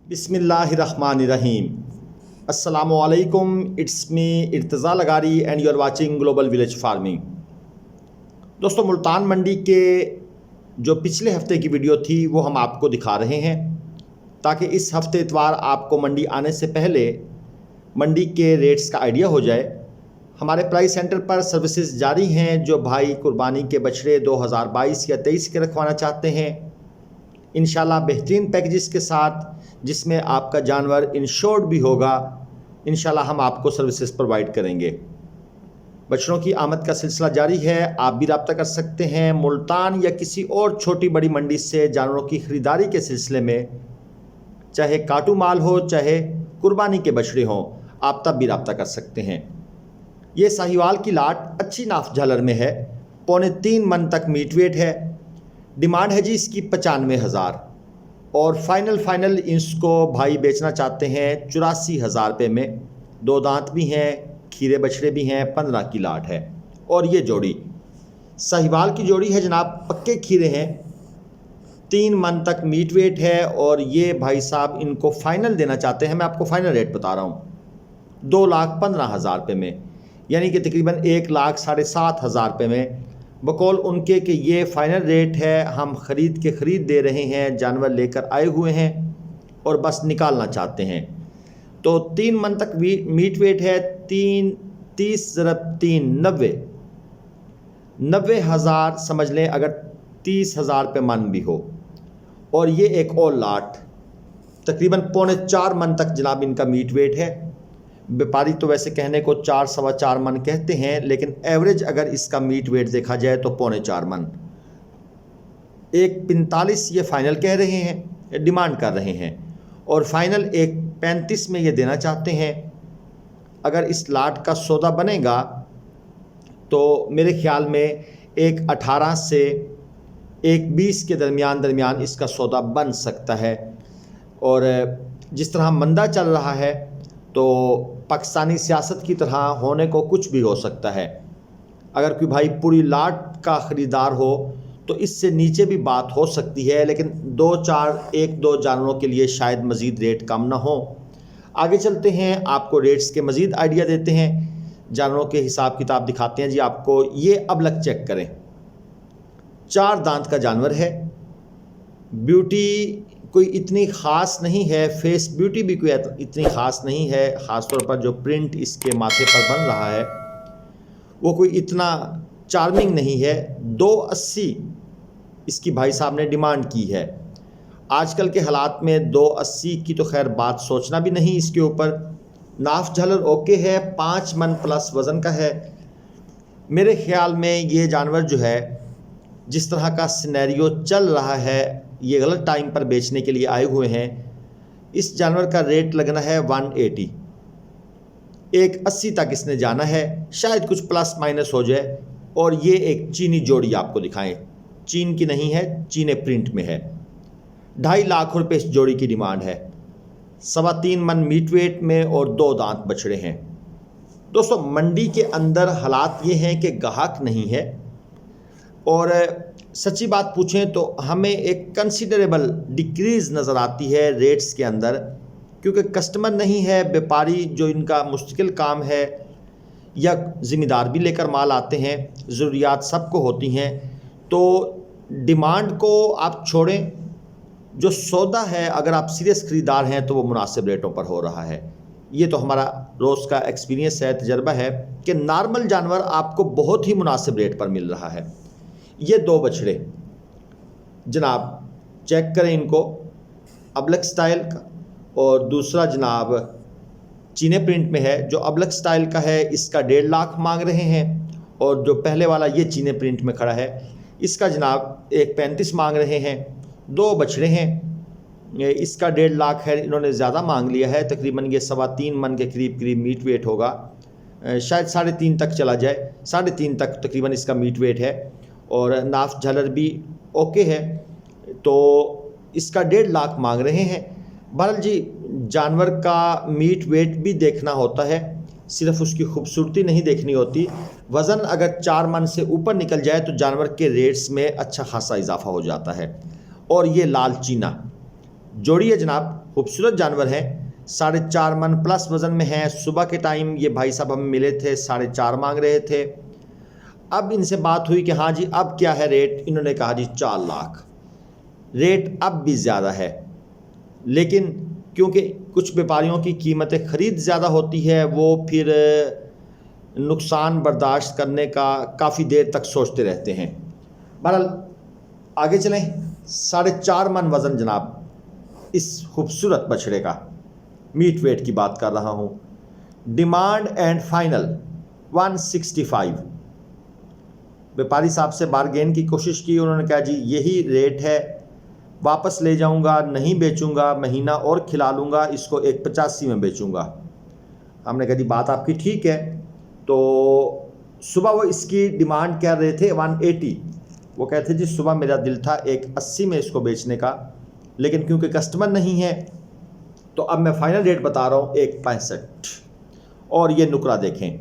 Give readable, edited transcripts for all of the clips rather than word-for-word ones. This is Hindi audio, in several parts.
बिस्मिल्लाहिर्रहमानिर्रहीम। अस्सलामुअलैकुम, इट्स मी इर्तज़ा लगारी and you are watching global village farming. दोस्तों, मुल्तान मंडी के जो पिछले हफ्ते की वीडियो थी वो हम आपको दिखा रहे हैं ताकि इस हफ्ते इतवार आपको मंडी आने से पहले मंडी के रेट्स का आइडिया हो जाए। हमारे प्राइस सेंटर पर सर्विसेज जारी हैं। जो भाई कुर्बानी के बछड़े 2022 या 23 के रखवाना चाहते हैं, इंशाल्लाह बेहतरीन पैकेजेस के साथ जिसमें आपका जानवर इंश्योर्ड भी होगा, इंशाल्लाह हम आपको सर्विसेज प्रोवाइड करेंगे। बछड़ों की आमद का सिलसिला जारी है। आप भी रब्ता कर सकते हैं मुल्तान या किसी और छोटी बड़ी मंडी से जानवरों की ख़रीदारी के सिलसिले में, चाहे काटू माल हो चाहे कुर्बानी के बछड़े हों, आप तब भी रब्ता कर सकते हैं। ये साहिवाल की लाट अच्छी नाफ झालर में है, 3.25 मन तक मीट वेट है। डिमांड है जी इसकी 95,000 और फाइनल इसको भाई बेचना चाहते हैं 84,000 रुपये में। 2 दांत भी हैं, खीरे बछड़े भी हैं, 15 की लाट है। और ये जोड़ी साहिवाल की जोड़ी है जनाब, पक्के खीरे हैं, 3 मन तक मीट वेट है। और ये भाई साहब इनको फ़ाइनल देना चाहते हैं, मैं आपको फ़ाइनल रेट बता रहा हूँ, 2,15,000 रुपये में, यानी कि तकरीबन 1,07,500 रुपये में। बकौल उनके कि ये फ़ाइनल रेट है, हम ख़रीद दे रहे हैं, जानवर लेकर आए हुए हैं और बस निकालना चाहते हैं। तो 3 मन तक मीट वेट है, 30 90,000 समझ लें, अगर 30,000 रुपये मन भी हो। और ये एक और लाट तकरीबन 3.25 मन तक जनाब इनका मीट वेट है। व्यापारी तो वैसे कहने को 4 सवा 4 मन कहते हैं, लेकिन एवरेज अगर इसका मीट वेट देखा जाए तो 3.25 मन। 1,45 ये फ़ाइनल कह रहे हैं, डिमांड कर रहे हैं, और फाइनल 1,35 में ये देना चाहते हैं। अगर इस लाट का सौदा बनेगा तो मेरे ख्याल में 1,18 से 1,20 के दरमियान इसका सौदा बन सकता है। और जिस तरह मंदा चल रहा है तो पाकिस्तानी सियासत की तरह होने को कुछ भी हो सकता है। अगर कोई भाई पूरी लाट का ख़रीदार हो तो इससे नीचे भी बात हो सकती है, लेकिन 1-2 जानवरों के लिए शायद मज़ीद रेट कम ना हो। आगे चलते हैं, आपको रेट्स के मज़ीद आइडिया देते हैं, जानवरों के हिसाब किताब दिखाते हैं जी आपको। ये अब लग चेक करें, 4 दांत का जानवर है, ब्यूटी कोई इतनी ख़ास नहीं है, फेस ब्यूटी भी कोई इतनी ख़ास नहीं है। ख़ास तौर पर जो प्रिंट इसके माथे पर बन रहा है वो कोई इतना चार्मिंग नहीं है। 280 इसकी भाई साहब ने डिमांड की है। आजकल के हालात में 280 की तो खैर बात सोचना भी नहीं इसके ऊपर। नाफ झालर ओके है, 5 मन प्लस वज़न का है। मेरे ख़्याल में ये जानवर जो है, जिस तरह का सिनेरियो चल रहा है, ये गलत टाइम पर बेचने के लिए आए हुए हैं। इस जानवर का रेट लगना है 180, 180 तक इसने जाना है, शायद कुछ प्लस माइनस हो जाए। और ये एक चीनी जोड़ी आपको दिखाएं, चीन की नहीं है, चीने प्रिंट में है। 2.5 लाख रुपये इस जोड़ी की डिमांड है, 3.25 मन मीट वेट में और 2 दांत बछड़े हैं। दोस्तों, मंडी के अंदर हालात ये हैं कि ग्राहक नहीं है, और सच्ची बात पूछें तो हमें एक कंसिडरेबल डिक्रीज़ नज़र आती है रेट्स के अंदर, क्योंकि कस्टमर नहीं है। व्यापारी जो इनका मुश्किल काम है, या ज़िम्मेदार भी लेकर माल आते हैं, ज़रूरियात सबको होती हैं। तो डिमांड को आप छोड़ें, जो सौदा है अगर आप सीरियस ख़रीदार हैं तो वो मुनासिब रेटों पर हो रहा है। ये तो हमारा रोज़ का एक्सपीरियंस है, तजर्बा है कि नॉर्मल जानवर आपको बहुत ही मुनासिब रेट पर मिल रहा है। ये 2 बछड़े जनाब चेक करें इनको, अबलक स्टाइल का, और दूसरा जनाब चीने प्रिंट में है। जो अबलक स्टाइल का है इसका 1.5 लाख मांग रहे हैं, और जो पहले वाला ये चीने प्रिंट में खड़ा है इसका जनाब 1,35 मांग रहे हैं। 2 बछड़े हैं, इसका 1.5 लाख है, इन्होंने ज़्यादा मांग लिया है। तकरीबन ये 3.25 मन के करीब मीट वेट होगा, शायद 3.5 तक चला जाए, 3.5 तक तकरीबन इसका मीट वेट है। और नाफ झालर भी ओके है, तो इसका 1.5 लाख मांग रहे हैं। बहरहाल जी, जानवर का मीट वेट भी देखना होता है, सिर्फ उसकी खूबसूरती नहीं देखनी होती। वज़न अगर 4 मन से ऊपर निकल जाए तो जानवर के रेट्स में अच्छा खासा इजाफा हो जाता है। और ये लाल चीना जोड़ी है जनाब, खूबसूरत जानवर हैं, 4.5 मन प्लस वज़न में हैं। सुबह के टाइम ये भाई साहब हमें मिले थे, 4.5 मांग रहे थे। अब इनसे बात हुई कि हाँ जी अब क्या है रेट, इन्होंने कहा जी 4 लाख। रेट अब भी ज़्यादा है, लेकिन क्योंकि कुछ व्यापारियों की कीमतें ख़रीद ज़्यादा होती है, वो फिर नुकसान बर्दाश्त करने का काफ़ी देर तक सोचते रहते हैं। बहरहाल आगे चलें। 4.5 मन वज़न जनाब इस खूबसूरत बछड़े का, मीट वेट की बात कर रहा हूँ। Demand and final 165। व्यापारी साहब से बारगेन की कोशिश की, उन्होंने कहा जी यही रेट है, वापस ले जाऊंगा, नहीं बेचूंगा, महीना और खिला लूँगा, इसको 185 में बेचूंगा। हमने कहा जी बात आपकी ठीक है। तो सुबह वो इसकी डिमांड कर रहे थे 180। वो कहते थे जी सुबह मेरा दिल था 180 में इसको बेचने का, लेकिन क्योंकि कस्टमर नहीं है तो अब मैं फाइनल रेट बता रहा हूँ 165। और ये नुकरा देखें,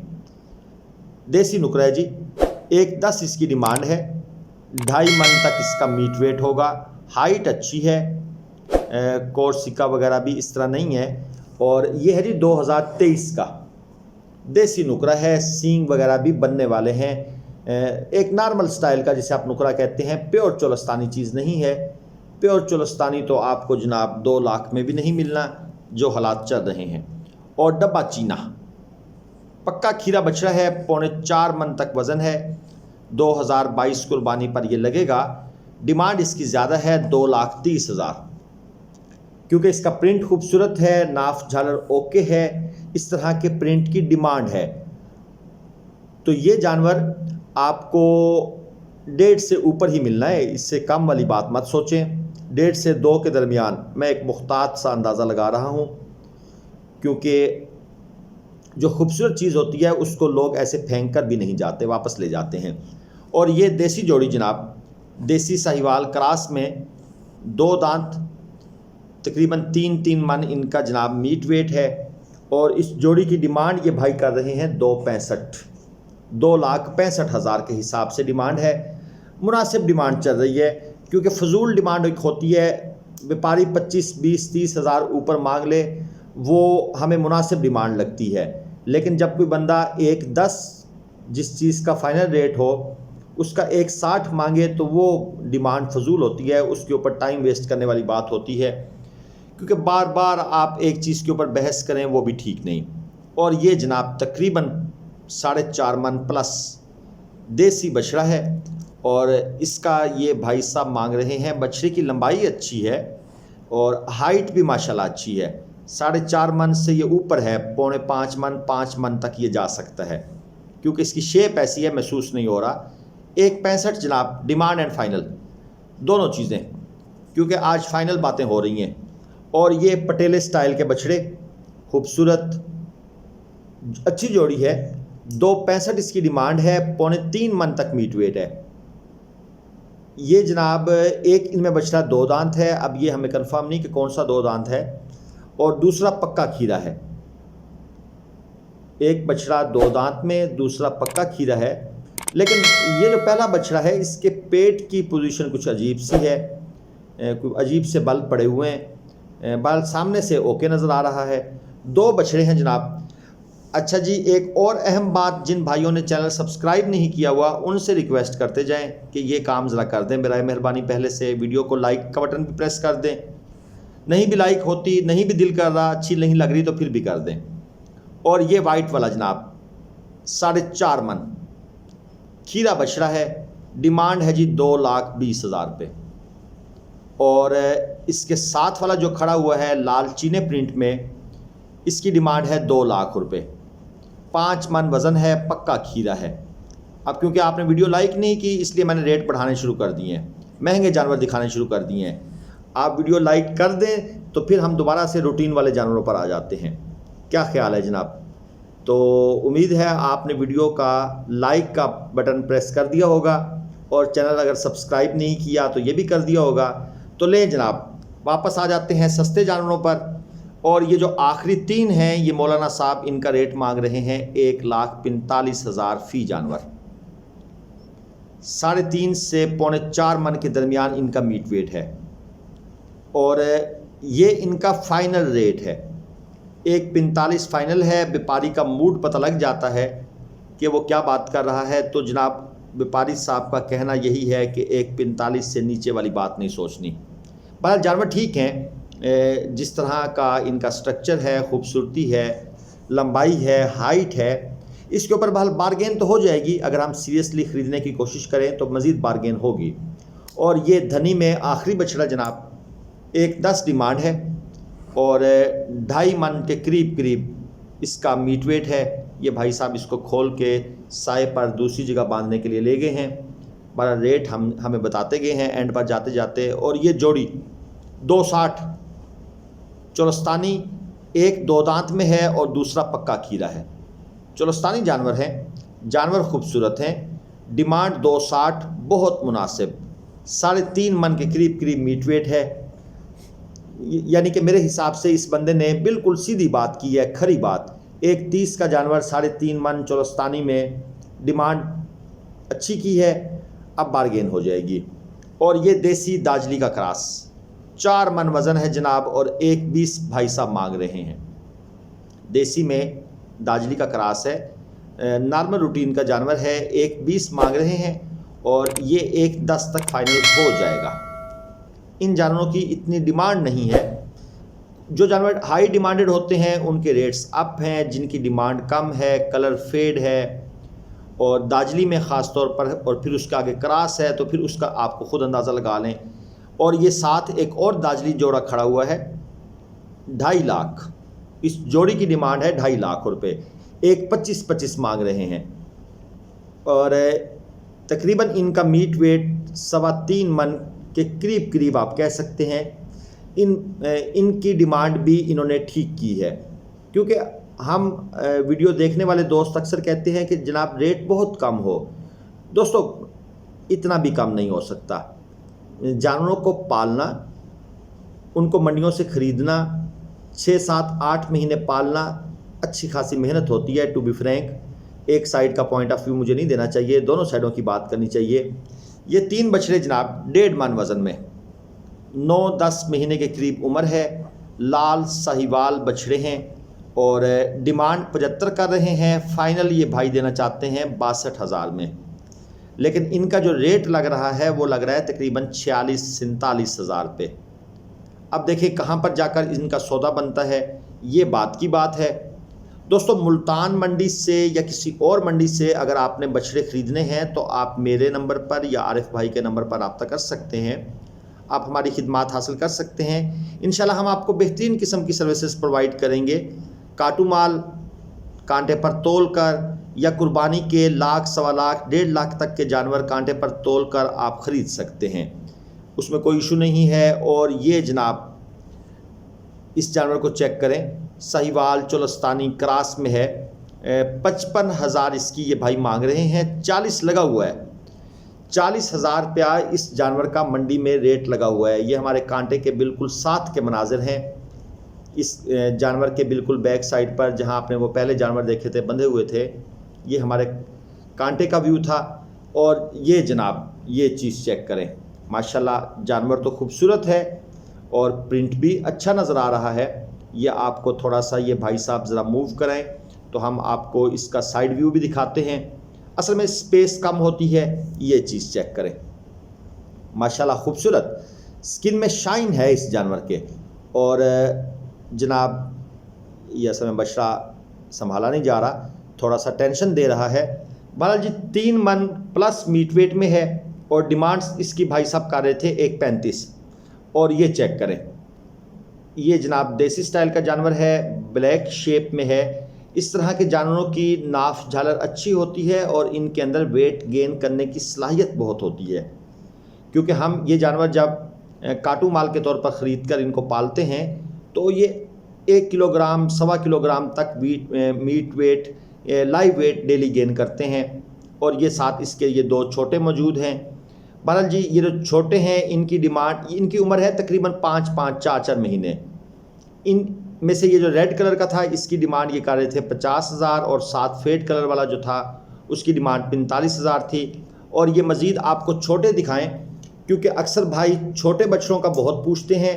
देसी नुकरा है जी, 110 इसकी डिमांड है। 2.5 मन तक इसका मीट वेट होगा। हाइट अच्छी है, कोर्सिका वगैरह भी इस तरह नहीं है। और ये है जी 2023 का देसी नुकरा है, सींग वगैरह भी बनने वाले हैं। एक नॉर्मल स्टाइल का जिसे आप नुकरा कहते हैं, प्योर चोलस्तानी चीज़ नहीं है। प्योर चोलस्तानी तो आपको जनाब 2 लाख में भी नहीं मिलना जो हालात चल रहे हैं। और डब्बा चीना पक्का खीरा बछड़ा है, 4.25 मन तक वज़न है। 2022 कुर्बानी पर ये लगेगा। डिमांड इसकी ज़्यादा है, 2,30,000, क्योंकि इसका प्रिंट खूबसूरत है, नाफ झालर ओके है, इस तरह के प्रिंट की डिमांड है। तो ये जानवर आपको 1.5 से ऊपर ही मिलना है, इससे कम वाली बात मत सोचें। 1.5 से 2 के दरमियान मैं एक मुख्तात सा अंदाज़ा लगा रहा हूँ, क्योंकि जो खूबसूरत चीज़ होती है उसको लोग ऐसे फेंक कर भी नहीं जाते, वापस ले जाते हैं। और ये देसी जोड़ी जनाब, देसी साहिवाल क्रॉस में 2 दांत, तकरीबन 3 मन इनका जनाब मीट वेट है। और इस जोड़ी की डिमांड ये भाई कर रहे हैं 2.65, 2,65,000 के हिसाब से डिमांड है। मुनासिब डिमांड चल रही है, क्योंकि फजूल डिमांड एक होती है, व्यापारी 25, 20, 30,000 ऊपर मांग ले, वो हमें मुनासिब डिमांड लगती है। लेकिन जब कोई बंदा 1.10 जिस चीज़ का फाइनल रेट हो उसका 1.60 मांगे तो वो डिमांड फजूल होती है, उसके ऊपर टाइम वेस्ट करने वाली बात होती है, क्योंकि बार बार आप एक चीज़ के ऊपर बहस करें वो भी ठीक नहीं। और ये जनाब तकरीबन 4.5 मन प्लस देसी बछड़ा है, और इसका ये भाई साहब मांग रहे हैं। बछड़े की लंबाई अच्छी है और हाइट भी माशाल्लाह अच्छी है। 4.5 मन से ये ऊपर है, 4.25 मन, 5 मन तक ये जा सकता है, क्योंकि इसकी शेप ऐसी है, महसूस नहीं हो रहा। 1.65 जनाब डिमांड एंड फाइनल दोनों चीज़ें, क्योंकि आज फाइनल बातें हो रही हैं। और ये पटेले स्टाइल के बछड़े खूबसूरत अच्छी जोड़ी है। 2.65 इसकी डिमांड है, 3.25 मन तक मीट वेट है। ये जनाब एक इनमें बछड़ा 2 दांत है, अब ये हमें कंफर्म नहीं कि कौन सा 2 दांत है, और दूसरा पक्का खीरा है। एक बछड़ा 2 दांत में, दूसरा पक्का खीरा है। लेकिन ये जो पहला बछड़ा है इसके पेट की पोजीशन कुछ अजीब सी है, कुछ अजीब से बल पड़े हुए हैं, बाल सामने से ओके नज़र आ रहा है। 2 बछड़े हैं जनाब। अच्छा जी, एक और अहम बात, जिन भाइयों ने चैनल सब्सक्राइब नहीं किया हुआ उनसे रिक्वेस्ट करते जाएं कि ये काम ज़रा कर दें बराए मेहरबानी। पहले से वीडियो को लाइक का बटन भी प्रेस कर दें, नहीं भी लाइक होती, नहीं भी दिल कर रहा, अच्छी नहीं लग रही तो फिर भी कर दें। और ये वाइट वाला जनाब 4.5 मन खीरा बछड़ा है, डिमांड है जी 2,20,000 रुपये। और इसके साथ वाला जो खड़ा हुआ है लाल चीने प्रिंट में, इसकी डिमांड है 2 लाख रुपये। 5 मन वज़न है, पक्का खीरा है। अब क्योंकि आपने वीडियो लाइक नहीं की इसलिए मैंने रेट बढ़ाने शुरू कर दिए हैं, महंगे जानवर दिखाने शुरू कर दिए हैं। आप वीडियो लाइक कर दें तो फिर हम दोबारा से रूटीन वाले जानवरों पर आ जाते हैं। क्या ख्याल है जनाब? तो उम्मीद है आपने वीडियो का लाइक का बटन प्रेस कर दिया होगा, और चैनल अगर सब्सक्राइब नहीं किया तो ये भी कर दिया होगा। तो लें जनाब, वापस आ जाते हैं सस्ते जानवरों पर। और ये जो आखिरी 3 हैं, ये मौलाना साहब इनका रेट मांग रहे हैं 1,45,000 फ़ी जानवर। 3.5 से 4.25 मन के दरमियान इनका मीट वेट है। और ये इनका फाइनल रेट है, 1.45 फाइनल है। व्यापारी का मूड पता लग जाता है कि वो क्या बात कर रहा है। तो जनाब व्यापारी साहब का कहना यही है कि 1.45 से नीचे वाली बात नहीं सोचनी। बहरहाल जानवर ठीक हैं, जिस तरह का इनका स्ट्रक्चर है, खूबसूरती है, लंबाई है, हाइट है, इसके ऊपर बहरहाल बारगेन तो हो जाएगी। अगर हम सीरियसली ख़रीदने की कोशिश करें तो मज़ीद बारगेन होगी। और ये धनी में आखिरी बछड़ा जनाब 1.10 डिमांड है और 2.5 मन के करीब करीब इसका मीट वेट है। ये भाई साहब इसको खोल के साए पर दूसरी जगह बांधने के लिए ले गए हैं। बड़ा रेट हमें बताते गए हैं एंड पर जाते जाते। और ये जोड़ी 2.60 चोलस्तानी, एक 2 दांत में है और दूसरा पक्का खीरा है। चोलस्तानी जानवर हैं, जानवर खूबसूरत हैं। डिमांड 2.60 बहुत मुनासिब, 3.5 मन के करीब करीब मीट वेट है। यानी कि मेरे हिसाब से इस बंदे ने बिल्कुल सीधी बात की है, खरी बात। 1.30 का जानवर 3.5 मन चोलस्तानी में डिमांड अच्छी की है, अब बारगेन हो जाएगी। और ये देसी दाजली का क्रॉस 4 मन वज़न है जनाब और 1.20 भाई साहब मांग रहे हैं। देसी में दाजली का क्रॉस है, नॉर्मल रूटीन का जानवर है, 1.20 मांग रहे हैं और ये 1.10 तक फाइनल हो जाएगा। इन जानवरों की इतनी डिमांड नहीं है। जो जानवर हाई डिमांडेड होते हैं उनके रेट्स अप हैं, जिनकी डिमांड कम है, कलर फेड है और दाजली में ख़ास तौर पर, और फिर उसके आगे क्रॉस है तो फिर उसका आपको ख़ुद अंदाज़ा लगा लें। और ये साथ एक और दाजली जोड़ा खड़ा हुआ है 2.5 लाख। इस जोड़ी की डिमांड है 2.5 लाख रुपए, 1.25 मांग रहे हैं। और तकरीबन इनका मीट वेट 3.25 मन के करीब करीब आप कह सकते हैं। इनकी डिमांड भी इन्होंने ठीक की है, क्योंकि हम वीडियो देखने वाले दोस्त अक्सर कहते हैं कि जनाब रेट बहुत कम हो। दोस्तों इतना भी कम नहीं हो सकता। जानवरों को पालना, उनको मंडियों से ख़रीदना, 6, 7, 8 महीने पालना अच्छी खासी मेहनत होती है। टू बी फ्रैंक, एक साइड का पॉइंट ऑफ व्यू मुझे नहीं देना चाहिए, दोनों साइडों की बात करनी चाहिए। ये 3 बछड़े जनाब 1.5 मन वज़न में, 9-10 महीने के करीब उम्र है, लाल साहिवाल बछड़े हैं और डिमांड 75 कर रहे हैं। फाइनल ये भाई देना चाहते हैं 62,000 में, लेकिन इनका जो रेट लग रहा है वो लग रहा है तकरीबन 46-47 हज़ार पे। अब देखिए कहाँ पर जाकर इनका सौदा बनता है, ये बात की बात है। दोस्तों मुल्तान मंडी से या किसी और मंडी से अगर आपने बछड़े ख़रीदने हैं तो आप मेरे नंबर पर या आरिफ भाई के नंबर पर रब्ता कर सकते हैं, आप हमारी खिदमात हासिल कर सकते हैं। इंशाल्लाह हम आपको बेहतरीन किस्म की सर्विसेज प्रोवाइड करेंगे। काटू माल कांटे पर तोल कर या कुर्बानी के 1 लाख, 1.25 लाख, 1.5 लाख तक के जानवर कांटे पर तोल कर आप ख़रीद सकते हैं, उसमें कोई इशू नहीं है। और ये जनाब इस जानवर को चेक करें, साहिवाल चोलस्तानी क्रॉस में है, 55,000 इसकी ये भाई मांग रहे हैं। 40 लगा हुआ है, 40,000 रुपया इस जानवर का मंडी में रेट लगा हुआ है। ये हमारे कांटे के बिल्कुल साथ के मनाजिर हैं। इस जानवर के बिल्कुल बैक साइड पर जहां आपने वो पहले जानवर देखे थे बंधे हुए थे, ये हमारे कांटे का व्यू था। और ये जनाब ये चीज़ चेक करें, माशाल्लाह जानवर तो खूबसूरत है और प्रिंट भी अच्छा नज़र आ रहा है। ये आपको थोड़ा सा ये भाई साहब ज़रा मूव कराएं तो हम आपको इसका साइड व्यू भी दिखाते हैं। असल में स्पेस कम होती है, ये चीज़ चेक करें, माशाल्लाह खूबसूरत स्किन में शाइन है इस जानवर के। और जनाब ये असल में बछड़ा संभाला नहीं जा रहा, थोड़ा सा टेंशन दे रहा है। बहरहाल जी 3 मन प्लस मीट वेट में है और डिमांड्स इसकी भाई साहब कर रहे थे 1.35। और ये चेक करें, ये जनाब देसी स्टाइल का जानवर है, ब्लैक शेप में है। इस तरह के जानवरों की नाफ झालर अच्छी होती है और इनके अंदर वेट गेन करने की सलाहियत बहुत होती है, क्योंकि हम ये जानवर जब काटू माल के तौर पर ख़रीद कर इनको पालते हैं तो ये 1 किलोग्राम 1.25 किलोग्राम तक meat weight live wait daily gain करते हैं। और ये साथ इसके ये 2 छोटे मौजूद हैं। बहरहाल जी ये जो छोटे हैं इनकी डिमांड, इनकी उम्र है तकरीबन 5-5, 4-4 महीने। इन में से ये जो रेड कलर का था इसकी डिमांड ये कर रहे थे 50,000 और साथ फेड कलर वाला जो था उसकी डिमांड 45,000 थी। और ये मज़ीद आपको छोटे दिखाएं, क्योंकि अक्सर भाई छोटे बच्चों का बहुत पूछते हैं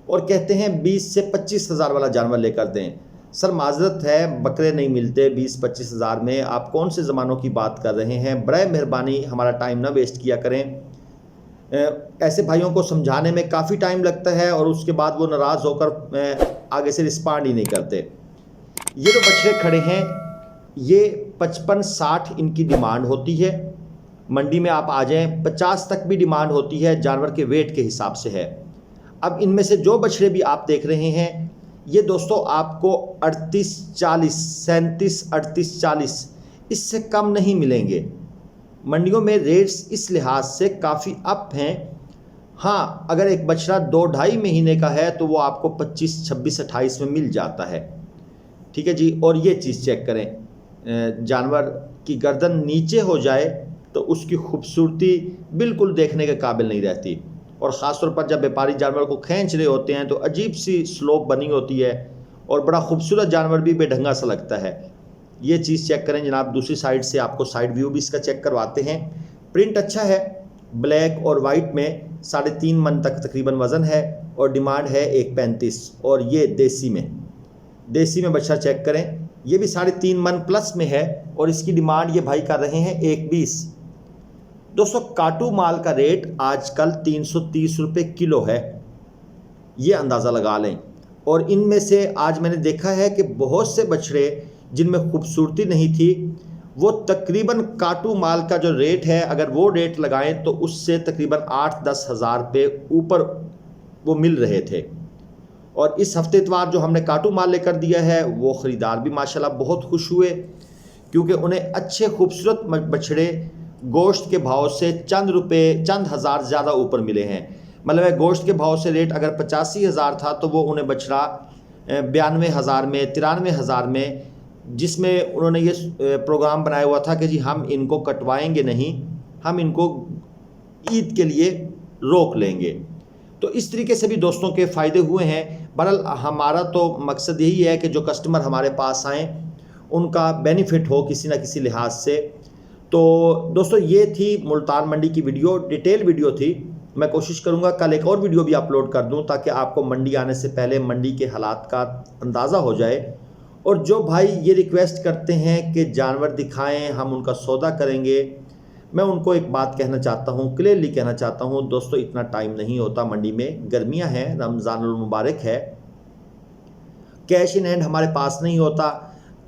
और कहते हैं 20 से 25 हज़ार वाला जानवर लेकर दें। सर माजरत है, बकरे नहीं मिलते 20-25 हज़ार में। आप कौन से ज़मानों की बात कर रहे हैं? बड़े मेहरबानी हमारा टाइम ना वेस्ट किया करें। ऐसे भाइयों को समझाने में काफ़ी टाइम लगता है और उसके बाद वो नाराज़ होकर आगे से रिस्पॉन्ड ही नहीं करते। ये जो बछड़े खड़े हैं ये 55-60 इनकी डिमांड होती है। मंडी में आप आ जाएं 50 तक भी डिमांड होती है, जानवर के वेट के हिसाब से है। अब इनमें से जो बछड़े भी आप देख रहे हैं ये दोस्तों आपको 38-40, 37-38-40 इससे कम नहीं मिलेंगे। मंडियों में रेट्स इस लिहाज से काफ़ी अप हैं। हाँ, अगर एक बछड़ा 2-2.5 महीने का है तो वो आपको 25, 26, 28 में मिल जाता है। ठीक है जी। और ये चीज़ चेक करें, जानवर की गर्दन नीचे हो जाए तो उसकी खूबसूरती बिल्कुल देखने के काबिल नहीं रहती। और ख़ासतौर पर जब व्यापारी जानवर को खींच रहे होते हैं तो अजीब सी स्लोप बनी होती है और बड़ा खूबसूरत जानवर भी बेढंगा सा लगता है। ये चीज़ चेक करें जनाब। दूसरी साइड से आपको साइड व्यू भी इसका चेक करवाते हैं। प्रिंट अच्छा है, ब्लैक और वाइट में 3.5 मन तक तकरीबन वज़न है और डिमांड है 1.35। और ये देसी में बच्चा चेक करें, ये भी 3.5 मन प्लस में है और इसकी डिमांड ये भाई कर रहे हैं 1.20। दोस्तों काटू माल का रेट आजकल 330 रुपये किलो है, ये अंदाज़ा लगा लें। और इनमें से आज मैंने देखा है कि बहुत से बछड़े जिनमें खूबसूरती नहीं थी वो तकरीबन काटू माल का जो रेट है अगर वो रेट लगाएं तो उससे तकरीबन 8-10 हज़ार रुपये ऊपर वो मिल रहे थे। और इस हफ्ते इतवार जो हमने काटू माल लेकर दिया है वो ख़रीदार भी माशाल्लाह बहुत खुश हुए, क्योंकि उन्हें अच्छे खूबसूरत बछड़े गोश्त के भाव से चंद हज़ार ज़्यादा ऊपर मिले हैं। मतलब गोश्त के भाव से रेट अगर 85 हज़ार था तो वो उन्हें बछड़ा 92 हज़ार में, 93 हज़ार में, जिसमें उन्होंने ये प्रोग्राम बनाया हुआ था कि जी हम इनको कटवाएंगे नहीं, हम इनको ईद के लिए रोक लेंगे। तो इस तरीके से भी दोस्तों के फ़ायदे हुए हैं। बहरहाल हमारा तो मकसद यही है कि जो कस्टमर हमारे पास आएँ उनका बेनिफिट हो किसी न किसी लिहाज से। तो दोस्तों ये थी मुल्तान मंडी की वीडियो, डिटेल वीडियो थी। मैं कोशिश करूंगा कल एक और वीडियो भी अपलोड कर दूं ताकि आपको मंडी आने से पहले मंडी के हालात का अंदाज़ा हो जाए। और जो भाई ये रिक्वेस्ट करते हैं कि जानवर दिखाएं, हम उनका सौदा करेंगे, मैं उनको एक बात कहना चाहता हूं, क्लियरली कहना चाहता हूं दोस्तों, इतना टाइम नहीं होता मंडी में, गर्मियां हैं, रमज़ानुल मुबारक है, कैश इन हैंड हमारे पास नहीं होता।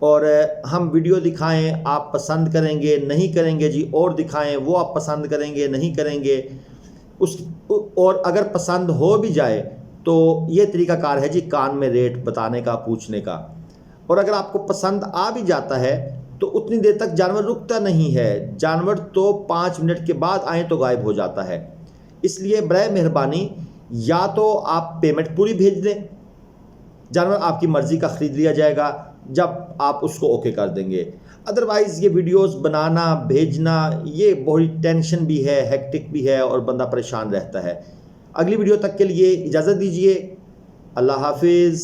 और हम वीडियो दिखाएं, आप पसंद करेंगे नहीं करेंगे जी, और दिखाएं, वो आप पसंद करेंगे नहीं करेंगे और अगर पसंद हो भी जाए तो ये तरीक़ाकार है जी कान में रेट बताने का, पूछने का। और अगर आपको पसंद आ भी जाता है तो उतनी देर तक जानवर रुकता नहीं है, जानवर तो 5 मिनट के बाद आए तो गायब हो जाता है। इसलिए बड़े मेहरबानी या तो आप पेमेंट पूरी भेज दें, जानवर आपकी मर्ज़ी का ख़रीद लिया जाएगा जब आप उसको ओके कर देंगे। अदरवाइज़ ये वीडियोस बनाना भेजना ये बहुत टेंशन भी है, हेक्टिक भी है और बंदा परेशान रहता है। अगली वीडियो तक के लिए इजाज़त दीजिए। अल्लाह हाफिज़।